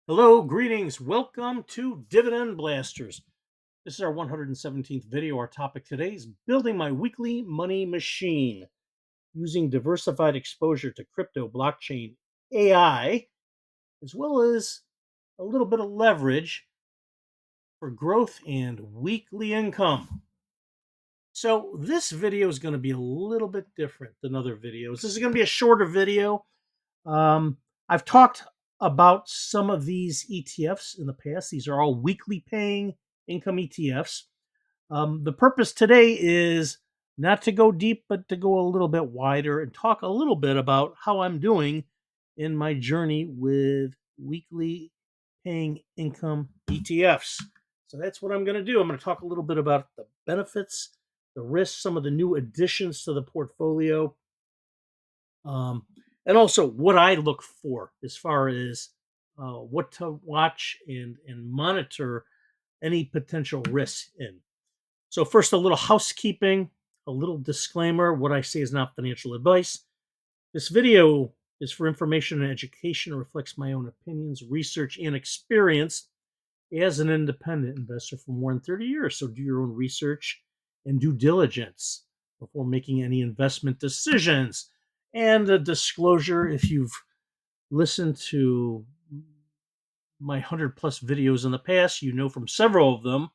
Hello, greetings. Welcome to Dividend Blasters. This is our 117th video. Our topic today is building my weekly money machine using diversified exposure to crypto, blockchain, AI, as well as a little bit of leverage for growth and weekly income. So, this video is going to be a little bit different than other videos. This is going to be a shorter video. I've talked about some of these ETFs in the past. These are all weekly paying income ETFs. The purpose today is not to go deep, but to go a little bit wider and talk a little bit about how I'm doing in my journey with weekly paying income ETFs. So that's what I'm going to do. I'm going to talk a little bit about the benefits, the risks, some of the new additions to the portfolio, um, and also what I look for as far as what to watch and monitor any potential risks in. So first, a little housekeeping, a little disclaimer: what I say is not financial advice. This video is for information and education. It reflects my own opinions, research, and experience as an independent investor for more than 30 years. So do your own research and due diligence before making any investment decisions. And a disclosure: if you've listened to my 100 plus videos in the past, you know from several of them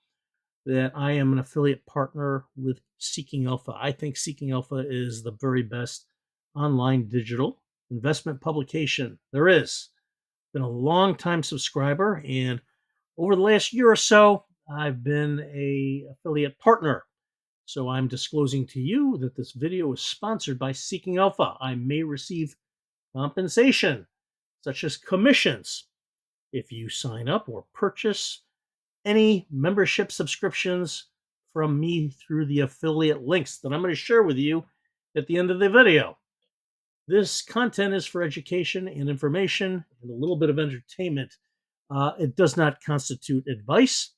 that I am an affiliate partner with Seeking Alpha. I think Seeking Alpha is the very best online digital investment publication there is. Been a long time subscriber, and over the last year or so, I've been a affiliate partner. So I'm disclosing to you that this video is sponsored by Seeking Alpha. I may receive compensation, such as commissions, if you sign up or purchase any membership subscriptions from me through the affiliate links that I'm going to share with you at the end of the video. This content is for education and information and a little bit of entertainment. It does not constitute advice,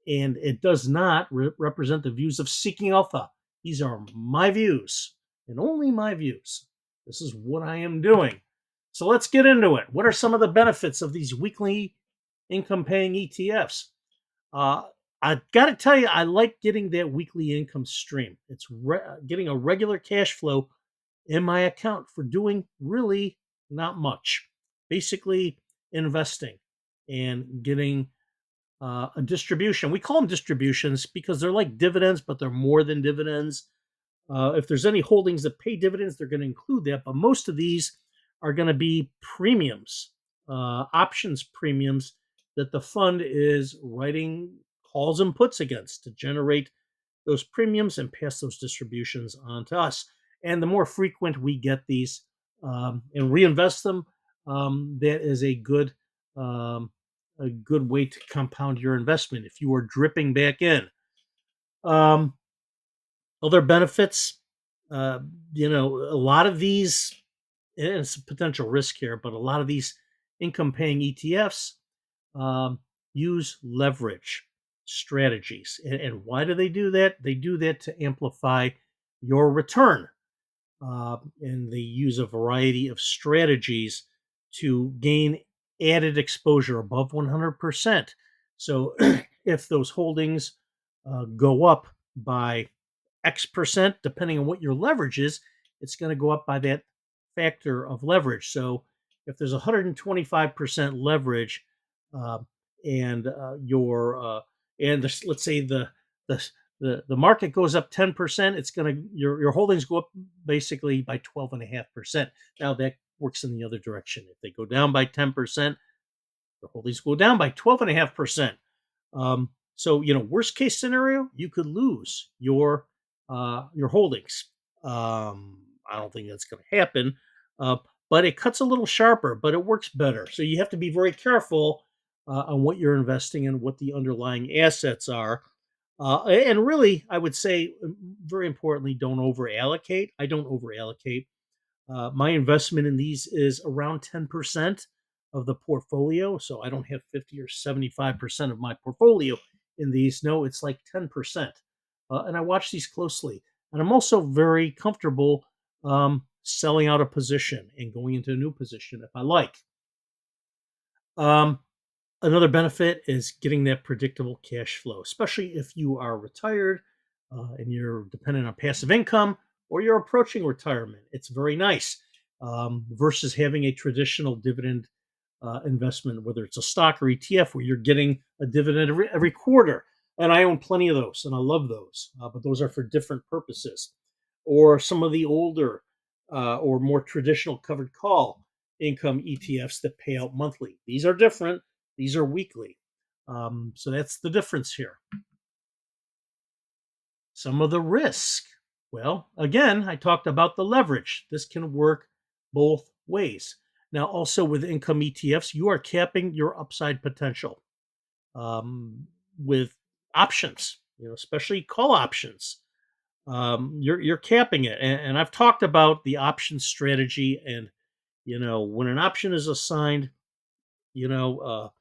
and it does not represent the views of Seeking Alpha. These are my views and only my views. This is what I am doing. So let's get into it. What are some of the benefits of these weekly income paying ETFs? Uh, I got to tell you, I like getting that weekly income stream. It's getting a regular cash flow in my account for doing really not much. Basically, investing and getting a distribution. We call them distributions because they're like dividends, but they're more than dividends. If there's any holdings that pay dividends, they're going to include that. But most of these are going to be premiums, options premiums that the fund is writing calls and puts against to generate those premiums and pass those distributions on to us. And the more frequent we get these and reinvest them, that is a good way to compound your investment if you are dripping back in. Um, Other benefits, uh, a lot of these, and it's a potential risk here, but a lot of these income paying ETFs um, use leverage strategies. And why do they do that? They do that to amplify your return. And they use a variety of strategies to gain added exposure above 100%. So if those holdings go up by X percent, depending on what your leverage is, it's going to go up by that factor of leverage. So if there's 125% leverage, uh, and let's say the the market goes up 10%, it's going to your holdings go up basically by 12.5%. Now that works in the other direction. If they go down by 10%, the holdings go down by 12.5%. So worst case scenario, you could lose your holdings. I don't think that's going to happen, uh, but it cuts a little sharper, but it works better. So you have to be very careful on what you're investing in, what the underlying assets are. And really, I would say, very importantly, don't over allocate. I don't over allocate. My investment in these is around 10% of the portfolio. So I don't have 50 or 75% of my portfolio in these. No, it's like 10%. And I watch these closely. And I'm also very comfortable selling out a position and going into a new position if I like. Um, Another benefit is getting that predictable cash flow, especially if you are retired and you're dependent on passive income or you're approaching retirement. It's very nice versus having a traditional dividend investment, whether it's a stock or ETF, where you're getting a dividend every quarter. And I own plenty of those, and I love those, but those are for different purposes. Or some of the older or more traditional covered call income ETFs that pay out monthly. These are different. These are weekly. So that's the difference here. Some of the risk. Well, again, I talked about the leverage. This can work both ways. Now, also with income ETFs, you are capping your upside potential with options, especially call options. You're capping it, and I've talked about the option strategy. And when an option is assigned, you know,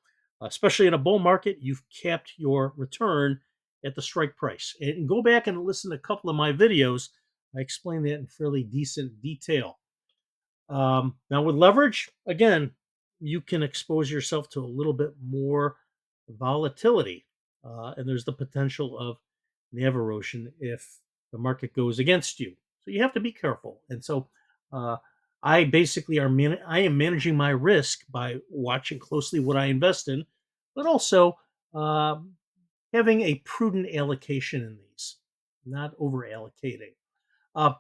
especially in a bull market, you've capped your return at the strike price. And go back and listen to a couple of my videos. I explain that in fairly decent detail. Now, with leverage, again, you can expose yourself to a little bit more volatility, and there's the potential of NAV erosion if the market goes against you. So you have to be careful. And so, uh, I basically I am managing my risk by watching closely what I invest in, but also um, having a prudent allocation in these, not over allocating. Uh,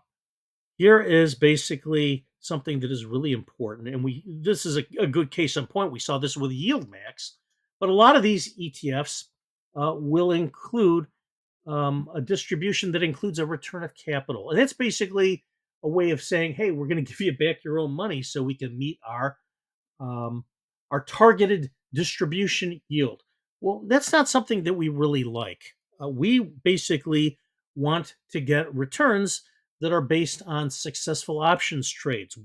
Here is basically something that is really important, and we this is a good case in point. We saw this with yield max, but a lot of these ETFs will include a distribution that includes a return of capital, and that's basically a way of saying, "Hey, we're going to give you back your own money so we can meet um, our targeted distribution yield." Well, that's not something that we really like. We basically want to get returns that are based on successful options trades.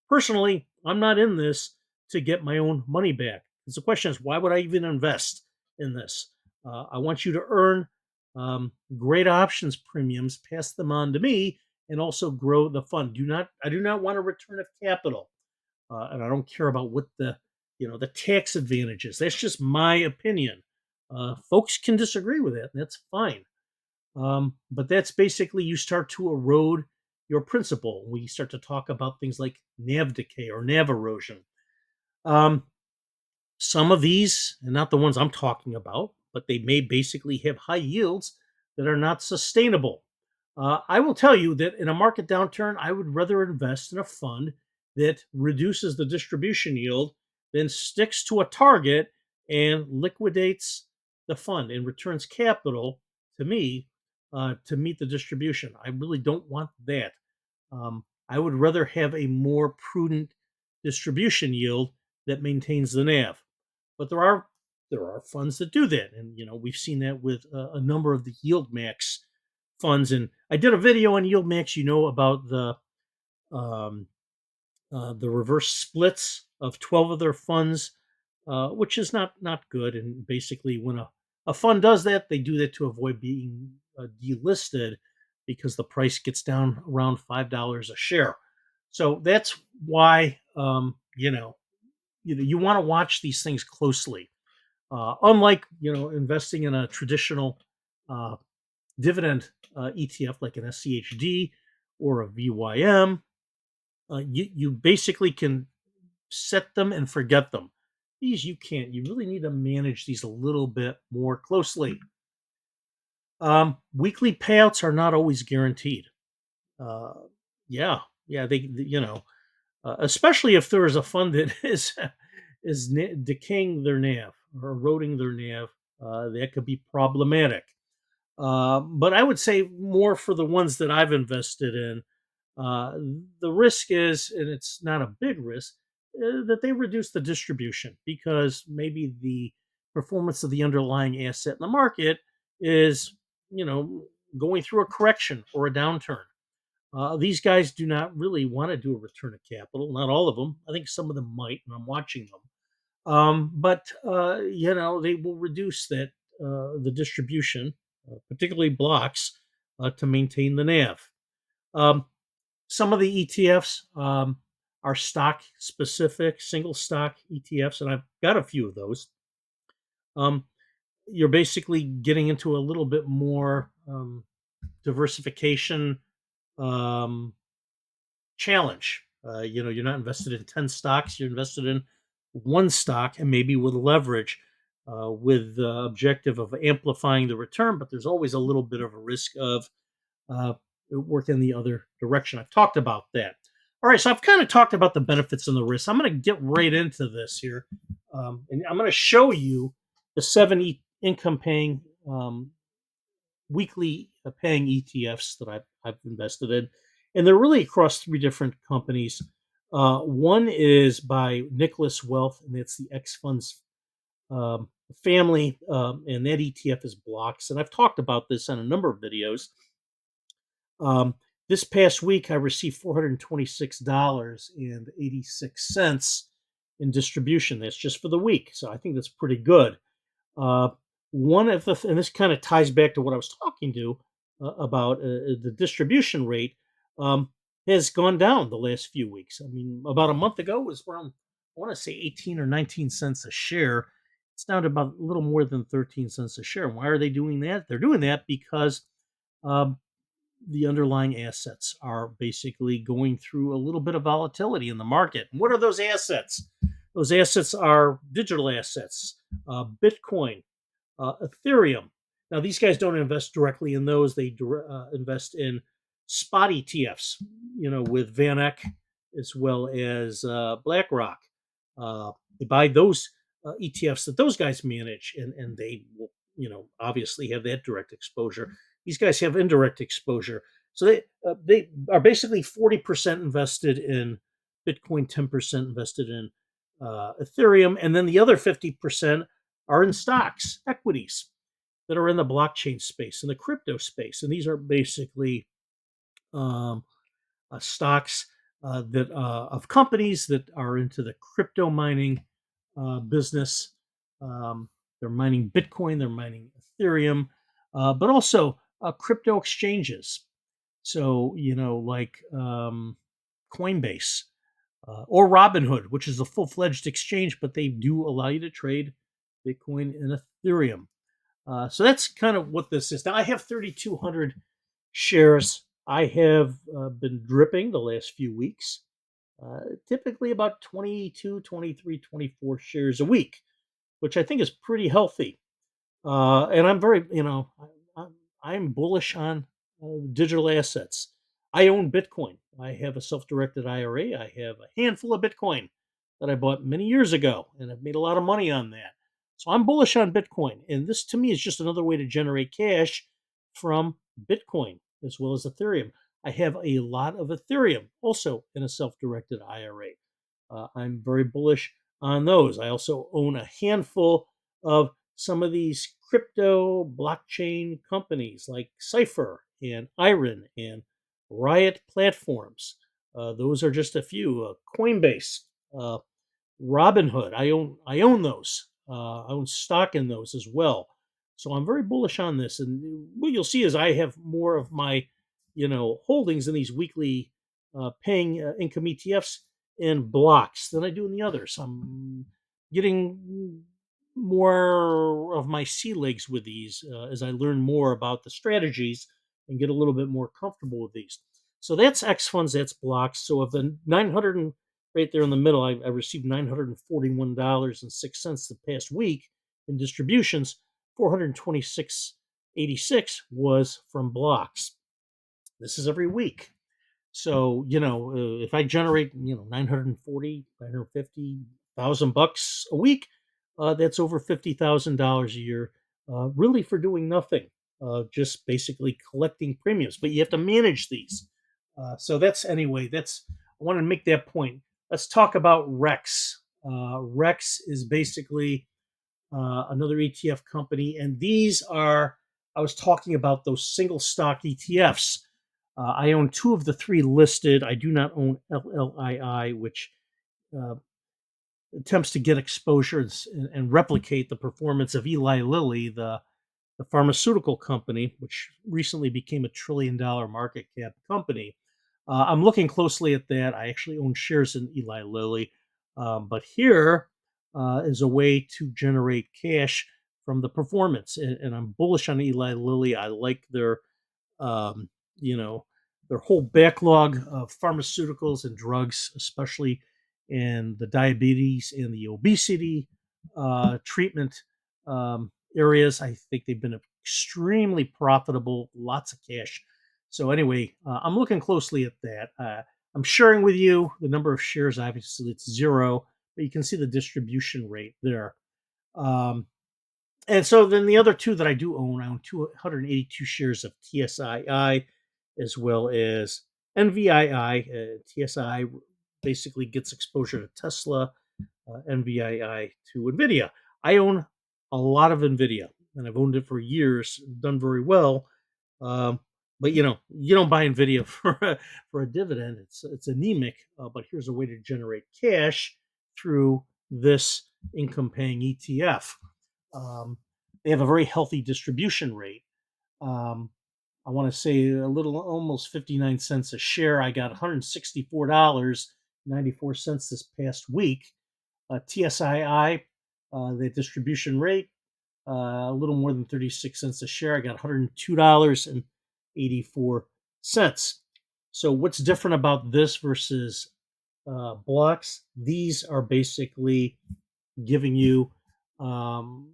Personally, I'm not in this to get my own money back. Because the question is, why would I even invest in this? I want you to earn great options premiums, pass them on to me, and also grow the fund. I do not want a return of capital, and I don't care about what the tax advantages. That's just my opinion. Folks can disagree with it, and that's fine. But that's basically you start to erode your principle. We start to talk about things like NAV decay or NAV erosion. Um, some of these, and not the ones I'm talking about, but they may basically have high yields that are not sustainable. I will tell you that in a market downturn, I would rather invest in a fund that reduces the distribution yield than sticks to a target and liquidates the fund and returns capital to me to meet the distribution. I really don't want that. I would rather have a more prudent distribution yield that maintains the NAV. But there are funds that do that, and we've seen that with a number of the yield max funds. And I did a video on yield max, about um, the reverse splits of 12 of their funds, which is not good. And basically, when a fund does that, they do that to avoid being delisted because the price gets down around $5 a share. So that's why you want to watch these things closely. Unlike investing in a traditional uh, dividend ETF like an SCHD or a VYM, you basically can set them and forget them. These you can't. You really need to manage these a little bit more closely. Weekly payouts are not always guaranteed. Uh, yeah, yeah, especially if there is a fund that is decaying their NAV or eroding their NAV, that could be problematic. But I would say more for the ones that I've invested in, uh, the risk is, and it's not a big risk, that they reduce the distribution because maybe the performance of the underlying asset in the market is, you know, going through a correction or a downturn. These guys do not really want to do a return of capital. Not all of them. I think some of them might, and I'm watching them. But they will reduce the distribution, particularly blocks, to maintain the NAV. Um, some of the ETFs are stock specific, single stock ETFs, and I've got a few of those. um, you're basically getting into a little bit more diversification um, challenge. You're not invested in 10 stocks, you're invested in one stock and maybe with leverage with the objective of amplifying the return, but there's always a little bit of a risk of uh, work in the other direction. I've talked about that. All right, so I've kind of talked about the benefits and the risks. I'm going to get right into this here, and I'm going to show you the income paying weekly paying ETFs that I've invested in, and they're really across three different companies. One is by Nicholas Wealth, and it's the X Funds family, and that ETF is blocks. And I've talked about this on a number of videos. Um, this past week, I received $426.86 in distribution. That's just for the week, so I think that's pretty good. Uh, one of the and this kind of ties back to what I was talking to about the distribution rate um, has gone down the last few weeks. I mean, about a month ago it was around, I want to say 18 or 19 cents a share. It's down to about a little more than 13 cents a share. Why are they doing that? They're doing that because um, the underlying assets are basically going through a little bit of volatility in the market. And what are those assets? Those assets are digital assets, Bitcoin, Ethereum. Now, these guys don't invest directly in those; they invest in spot ETFs. With VanEck as well as BlackRock. They buy those ETFs that those guys manage, and they will, obviously have that direct exposure. These guys have indirect exposure, so they are basically 40% invested in Bitcoin, 10% invested in Ethereum, and then the other 50% are in stocks, equities that are in the blockchain space and the crypto space. And these are basically um, stocks that of companies that are into the crypto mining business. Um, they're mining Bitcoin, they're mining Ethereum, but also crypto exchanges. So, like Coinbase or Robinhood, which is a full fledged exchange, but they do allow you to trade Bitcoin and Ethereum. So that's kind of what this is. Now I have 3,200 shares. I have been dripping the last few weeks, typically about 22, 23, 24 shares a week, which I think is pretty healthy. And I'm very, I'm bullish on digital assets. I own Bitcoin. I have a self-directed IRA. I have a handful of Bitcoin that I bought many years ago, and I've made a lot of money on that. So I'm bullish on Bitcoin, and this to me is just another way to generate cash from Bitcoin as well as Ethereum. I have a lot of Ethereum also in a self-directed IRA. I'm very bullish on those. I also own a handful of some of these crypto blockchain companies like Cypher and Iron and Riot Platforms. Those are just a few. Coinbase, uh, Robinhood. I own those. I own stock in those as well. So I'm very bullish on this. And what you'll see is I have more of my, holdings in these weekly paying income ETFs in blocks than I do in the others. I'm getting more of my sea legs with these as I learn more about the strategies and get a little bit more comfortable with these. So that's X funds, that's blocks. So of the 900 right there in the middle, I received $941.06 the past week in distributions. 426.86 was from blocks. This is every week. So, if I generate, 940, 950,000 bucks a week, that's over $50,000 a year, really for doing nothing, just basically collecting premiums. But you have to manage these. So I want to make that point. Let's talk about Rex. Rex is basically another ETF company, and I was talking about those single stock ETFs. I own two of the three listed. I do not own LLII, which uh, attempts to get exposure and replicate the performance of Eli Lilly, the pharmaceutical company, which recently became $1 trillion market cap company. I'm looking closely at that. I actually own shares in Eli Lilly, but here is a way to generate cash from the performance. And I'm bullish on Eli Lilly. I like um, you know, their whole backlog of pharmaceuticals and drugs, especially in the diabetes and the obesity treatment areas. I think they've been extremely profitable, lots of cash. So anyway, I'm looking closely at that. I'm sharing with you the number of shares. Obviously, it's zero, but you can see the distribution rate there. Um, and so then the other two that I own 282 shares of TSII as well as NVII. TSI basically gets exposure to Tesla, NVII to NVIDIA. I own a lot of NVIDIA and I've owned it for years, done very well. Um, but you don't buy NVIDIA for a dividend. It's anemic, but here's a way to generate cash through this income paying ETF. Um, they have a very healthy distribution rate. Um, I want to say a little, almost 59 cents a share. I got $164.94 this past week. TSII, the distribution rate, a little more than 36 cents a share. I got $102.84. So what's different about this versus blocks? These are basically giving you um,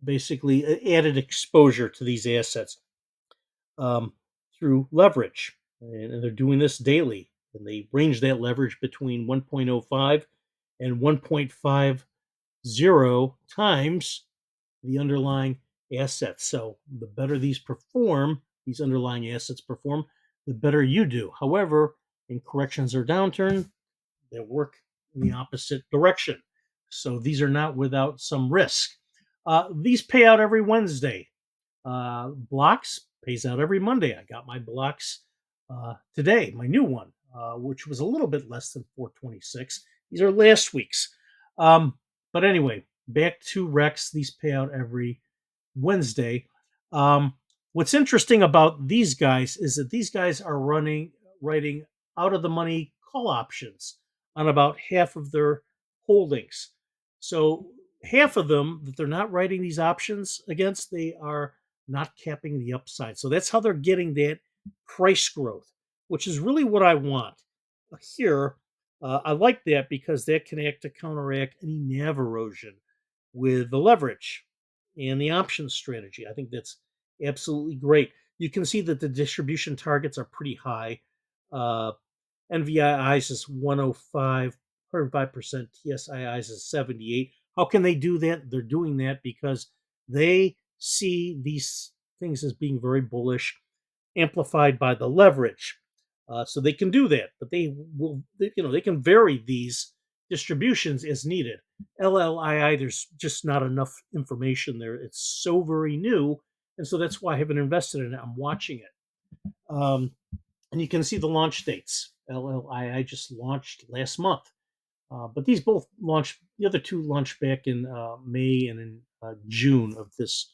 added exposure to these assets um, through leverage. And they're doing this daily. And they range that leverage between 1.05 and 1.50 times the underlying assets. So the better these underlying assets perform, the better you do. However, in corrections or downturn, they work in the opposite direction. So these are not without some risk. These pay out every Wednesday. Blocks pays out every Monday. I got my blocks today, my new one, which was a little bit less than 426. These are last week's. But anyway, back to Rex. These pay out every Wednesday. Um, what's interesting about these guys is that these guys are writing out of the money call options on about half of their holdings. So half of them that they're not writing these options against, they are not capping the upside. So that's how they're getting that price growth, which is really what I want. Here, I like that because that can act to counteract any NAV erosion with the leverage and the options strategy. I think that's absolutely great. You can see that the distribution targets are pretty high. Uh, NVI's is 105, 105%. TSII's is 78. How can they do that? They're doing that because they see these things as being very bullish, amplified by the leverage. So they can do that, but they can vary these distributions as needed. LLII, there's just not enough information there. It's so very new, and so that's why I haven't invested in it. I'm watching it. And you can see the launch dates. LLII just launched last month. But these both launched, the other two launched back in May and in June of this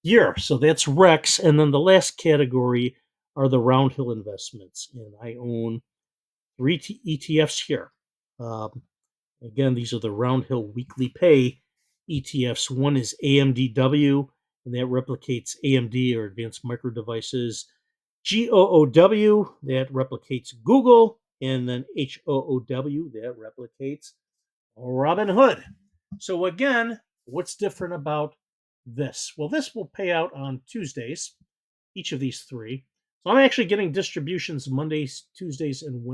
year. So that's Rex. And then the last category are the Roundhill investments. And I own three ETFs here. Um, Again, these are the Roundhill Weekly Pay ETFs. One is AMDW, and that replicates AMD or Advanced Micro Devices. GOOW, that replicates Google. And then HOOW, that replicates Robinhood. So again, what's different about this? Well, this will pay out on Tuesdays, each of these three. So I'm actually getting distributions Mondays, Tuesdays, and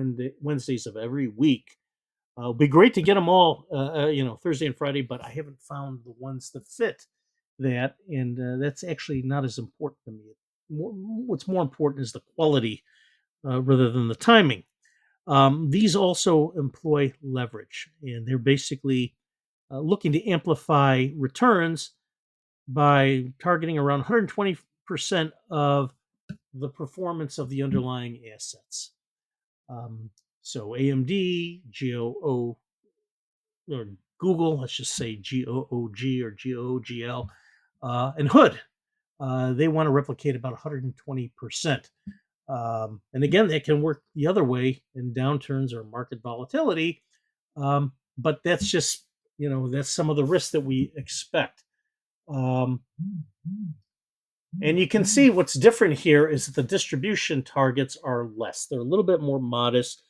Wednesdays of every week. It'd be great to get them all, Thursday and Friday, but I haven't found the ones that fit that, and that's actually not as important to me. What's more important is the quality rather than the timing. These also employ leverage, and they're basically looking to amplify returns by targeting around 120% of the performance of the underlying assets. Um, so AMD, GOO, or Google, let's just say GOOG or GOOGL, and Hood, they want to replicate about 120%. And again, that can work the other way in downturns or market volatility. But that's just, that's some of the risks that we expect. And you can see what's different here is that the distribution targets are less. They're a little bit more modest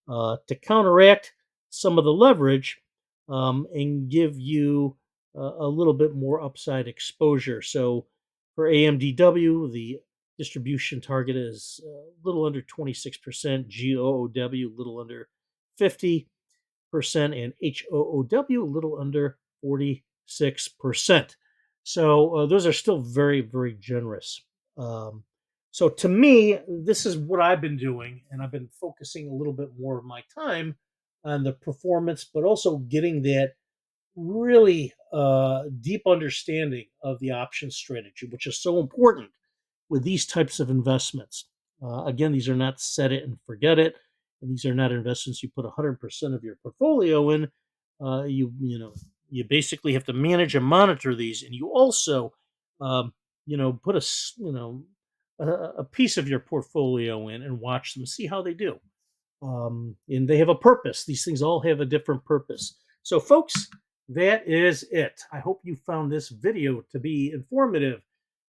to counteract some of the leverage and give you a little bit more upside exposure. So for AMDW, the distribution target is a little under 26%, GOOW a little under 50%, and HOOW a little under 46%. So those are still very, very generous. Um, so to me, this is what I've been doing, and I've been focusing a little bit more of my time on the performance, but also getting that really deep understanding of the option strategy, which is so important with these types of investments. Again, these are not set it and forget it, and these are not investments you put 100% of your portfolio in. You basically have to manage and monitor these, and you also um, put a piece of your portfolio in and watch them, see how they do. And they have a purpose. These things all have a different purpose. So, folks, that is it. I hope you found this video to be informative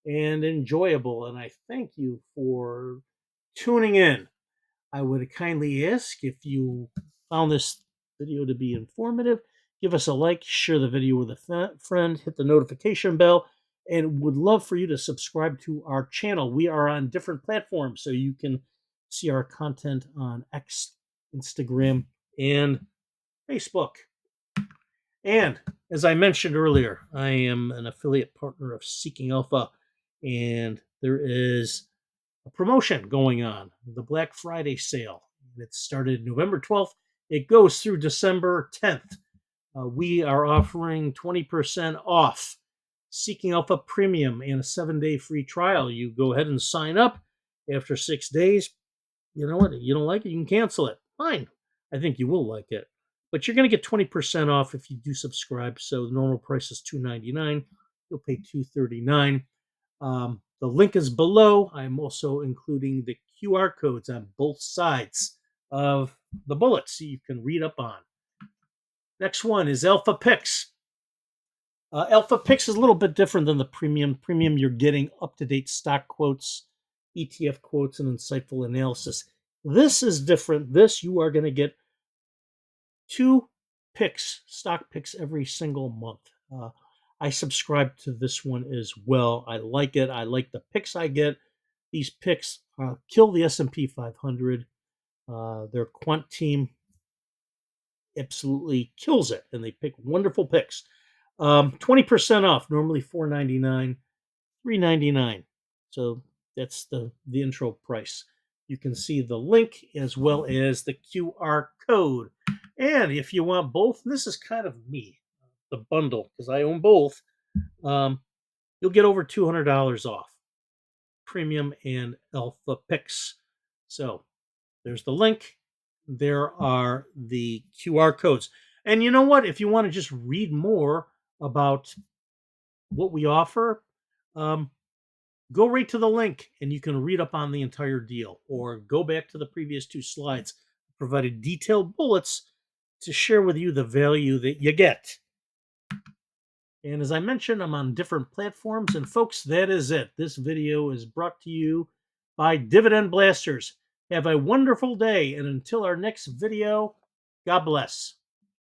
and enjoyable, and I thank you for tuning in. I would kindly ask if you found this video to be informative, give us a like, share the video with a friend, hit the notification bell, and would love for you to subscribe to our channel. We are on different platforms, so you can see our content on X, Instagram, and Facebook. And as I mentioned earlier, I am an affiliate partner of Seeking Alpha, and there is a promotion going on, the Black Friday sale. It started November 12th. It goes through December 10th. We are offering 20% off Seeking Alpha Premium and a 7-day free trial. You go ahead and sign up. After 6 days, you know what? You don't like it, you can cancel it. Fine. I think you will like it. But you're going to get 20% off if you do subscribe. So the normal price is $2.99. You'll pay $2.39. The link is below. I'm also including the QR codes on both sides of the bullet so you can read up on. Next one is Alpha Picks. Alpha Picks is a little bit different than the premium. Premium, you're getting up-to-date stock quotes, ETF quotes, and insightful analysis. This is different. This, you are going to get 2 picks, stock picks every single month. I subscribe to this one as well. I like it. I like the picks I get. These picks kill the S&P 500. Their quant team absolutely kills it, and they pick wonderful picks. 20% off, normally $4.99, $3.99. So that's the intro price. You can see the link as well as the QR code. And if you want both, this is kind of me, the bundle, because I own both. You'll get over $200 off premium and alpha picks. So there's the link. There are the QR codes. And you know what? If you want to just read more about what we offer, um, go right to the link and you can read up on the entire deal, or go back to the previous 2 slides. Provided detailed bullets to share with you the value that you get. And as I mentioned, I'm on different platforms. And folks, that is it. This video is brought to you by Dividend Blasters. Have a wonderful day. And until our next video, God bless.